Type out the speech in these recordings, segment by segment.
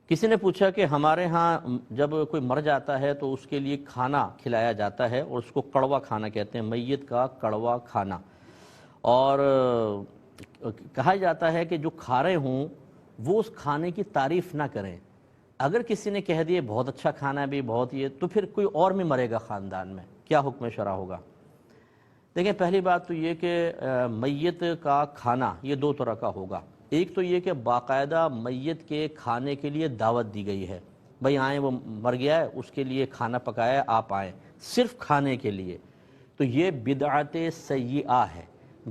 کسی نے پوچھا کہ ہمارے ہاں جب کوئی مر جاتا ہے تو اس کے لیے کھانا کھلایا جاتا ہے اور اس کو کڑوا کھانا کہتے ہیں، میت کا کڑوا کھانا۔ اور کہا جاتا ہے کہ جو کھا رہے ہوں وہ اس کھانے کی تعریف نہ کریں۔ اگر کسی نے کہہ دیے بہت اچھا کھانا ہے بھی بہت یہ، تو پھر کوئی اور بھی مرے گا خاندان میں، کیا حکم شرع ہوگا؟ دیکھیں، پہلی بات تو یہ کہ میت کا کھانا یہ دو طرح کا ہوگا۔ ایک تو یہ کہ باقاعدہ میت کے کھانے کے لیے دعوت دی گئی ہے، بھئی آئیں، وہ مر گیا ہے، اس کے لیے کھانا پکایا ہے، آپ آئیں صرف کھانے کے لیے، تو یہ بدعت سیئہ ہے،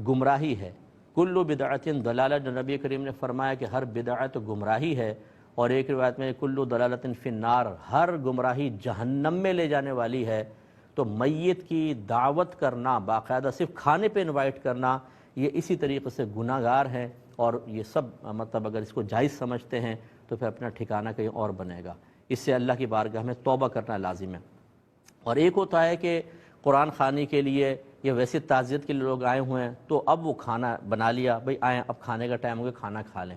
گمراہی ہے۔ کل بدعت ضلالہ، جو نبی کریم نے فرمایا کہ ہر بدعت گمراہی ہے، اور ایک روایت میں کل ضلالۃ فی النار، ہر گمراہی جہنم میں لے جانے والی ہے۔ تو میت کی دعوت کرنا، باقاعدہ صرف کھانے پہ انوائٹ کرنا، یہ اسی طریقے سے گناہ گار ہے، اور یہ سب مطلب اگر اس کو جائز سمجھتے ہیں تو پھر اپنا ٹھکانہ کہیں اور بنے گا۔ اس سے اللہ کی بارگاہ میں توبہ کرنا لازم ہے۔ اور ایک ہوتا ہے کہ قرآن خوانی کے لیے یا ویسے تعزیت کے لیے لوگ آئے ہوئے ہیں، تو اب وہ کھانا بنا لیا، بھئی آئیں اب کھانے کا ٹائم ہو گیا، کھانا کھا لیں،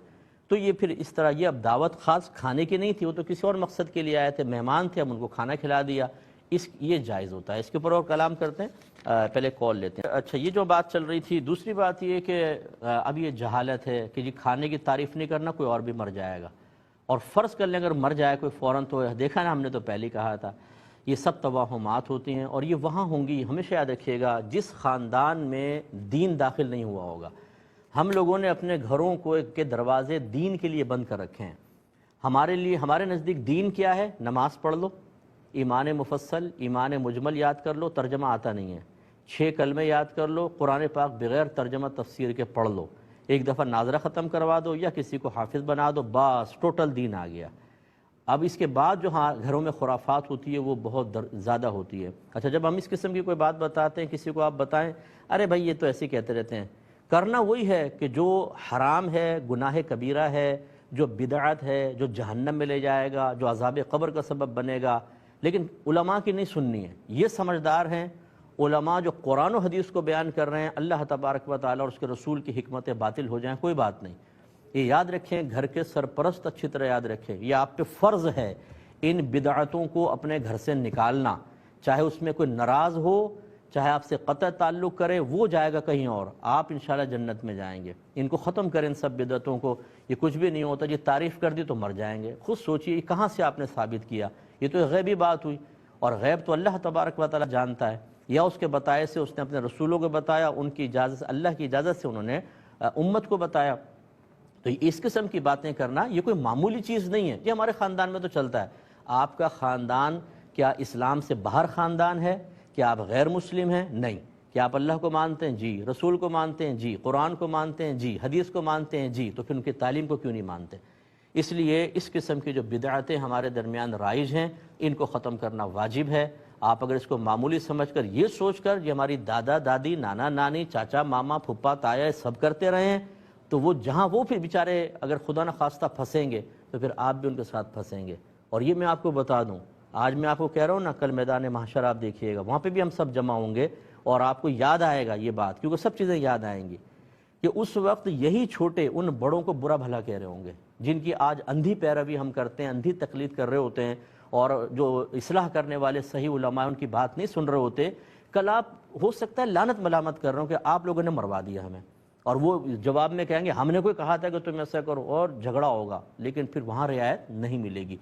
تو یہ پھر اس طرح، یہ اب دعوت خاص کھانے کی نہیں تھی، وہ تو کسی اور مقصد کے لیے آئے تھے، مہمان تھے، اب ان کو کھانا کھلا دیا، یہ جائز ہوتا ہے۔ اس کے اوپر اور کلام کرتے ہیں، پہلے کال لیتے ہیں۔ اچھا، یہ جو بات چل رہی تھی، دوسری بات یہ کہ اب یہ جہالت ہے کہ جی کھانے کی تعریف نہیں کرنا، کوئی اور بھی مر جائے گا، اور فرض کر لیں اگر مر جائے کوئی فوراً، تو دیکھا نا، ہم نے تو پہلے ہی کہا تھا یہ سب توہمات ہوتی ہیں، اور یہ وہاں ہوں گی، ہمیشہ یاد رکھیے گا، جس خاندان میں دین داخل نہیں ہوا ہوگا۔ ہم لوگوں نے اپنے گھروں کے دروازے دین کے لیے بند کر رکھے ہیں۔ ہمارے نزدیک دین کیا ہے؟ نماز پڑھ لو، ایمان مفصل، ایمان مجمل یاد کر لو، ترجمہ آتا نہیں ہے، 6 کلمے یاد کر لو، قرآن پاک بغیر ترجمہ تفسیر کے پڑھ لو، ایک دفعہ ناظرہ ختم کروا دو یا کسی کو حافظ بنا دو، بس ٹوٹل دین آ گیا۔ اب اس کے بعد جو گھروں میں خرافات ہوتی ہے وہ بہت زیادہ ہوتی ہے۔ اچھا، جب ہم اس قسم کی کوئی بات بتاتے ہیں، کسی کو آپ بتائیں، ارے بھائی یہ تو ایسے ہی کہتے رہتے ہیں، کرنا وہی ہے کہ جو حرام ہے، گناہ کبیرہ ہے، جو بدعت ہے، جو جہنم میں لے جائے گا، جو عذاب قبر کا سبب بنے گا، لیکن علماء کی نہیں سننی ہے۔ یہ سمجھدار ہیں علماء جو قرآن و حدیث کو بیان کر رہے ہیں، اللہ تبارک و تعالیٰ اور اس کے رسول کی حکمتیں باطل ہو جائیں، کوئی بات نہیں۔ یہ یاد رکھیں، گھر کے سرپرست اچھی طرح یاد رکھیں، یہ آپ پہ فرض ہے ان بدعتوں کو اپنے گھر سے نکالنا، چاہے اس میں کوئی ناراض ہو، چاہے آپ سے قطع تعلق کرے، وہ جائے گا کہیں اور، آپ انشاءاللہ جنت میں جائیں گے۔ ان کو ختم کریں، ان سب بدعتوں کو، یہ کچھ بھی نہیں ہوتا، یہ تعریف کر دی تو مر جائیں گے۔ خود سوچئے یہ کہاں سے آپ نے ثابت کیا؟ یہ تو غیبی بات ہوئی، اور غیب تو اللہ تبارک و تعالیٰ جانتا ہے، یا اس کے بتائے سے اس نے اپنے رسولوں کو بتایا، ان کی اجازت، اللہ کی اجازت سے انہوں نے امت کو بتایا۔ تو اس قسم کی باتیں کرنا یہ کوئی معمولی چیز نہیں ہے، یہ ہمارے خاندان میں تو چلتا ہے۔ آپ کا خاندان کیا اسلام سے باہر خاندان ہے؟ کیا آپ غیر مسلم ہیں؟ نہیں۔ کیا آپ اللہ کو مانتے ہیں؟ جی۔ رسول کو مانتے ہیں؟ جی۔ قرآن کو مانتے ہیں؟ جی۔ حدیث کو مانتے ہیں؟ جی۔ تو پھر ان کی تعلیم کو کیوں نہیں مانتے؟ اس لیے اس قسم کی جو بدعتیں ہمارے درمیان رائج ہیں، ان کو ختم کرنا واجب ہے۔ آپ اگر اس کو معمولی سمجھ کر، یہ سوچ کر یہ ہماری دادا دادی، نانا نانی، چاچا ماما، پھپھا تایا سب کرتے رہے ہیں، تو وہ جہاں وہ پھر بیچارے اگر خدا نخواستہ پھنسیں گے تو پھر آپ بھی ان کے ساتھ پھنسیں گے۔ اور یہ میں آپ کو بتا دوں، آج میں آپ کو کہہ رہا ہوں نا، کل میدان محشر آپ دیکھیے گا، وہاں پہ بھی ہم سب جمع ہوں گے، اور آپ کو یاد آئے گا یہ بات، کیونکہ سب چیزیں یاد آئیں گی کہ اس وقت یہی چھوٹے ان بڑوں کو برا بھلا کہہ رہے ہوں گے، جن کی آج اندھی پیروی ہم کرتے ہیں، اندھی تقلید کر رہے ہوتے ہیں، اور جو اصلاح کرنے والے صحیح علماء ان کی بات نہیں سن رہے ہوتے، کل آپ ہو سکتا ہے لعنت ملامت کر رہے ہوں کہ آپ لوگوں نے مروا دیا ہمیں، اور وہ جواب میں کہیں گے ہم نے کوئی کہا تھا کہ تم ایسا کرو، اور جھگڑا ہوگا، لیکن پھر وہاں رعایت نہیں ملے گی۔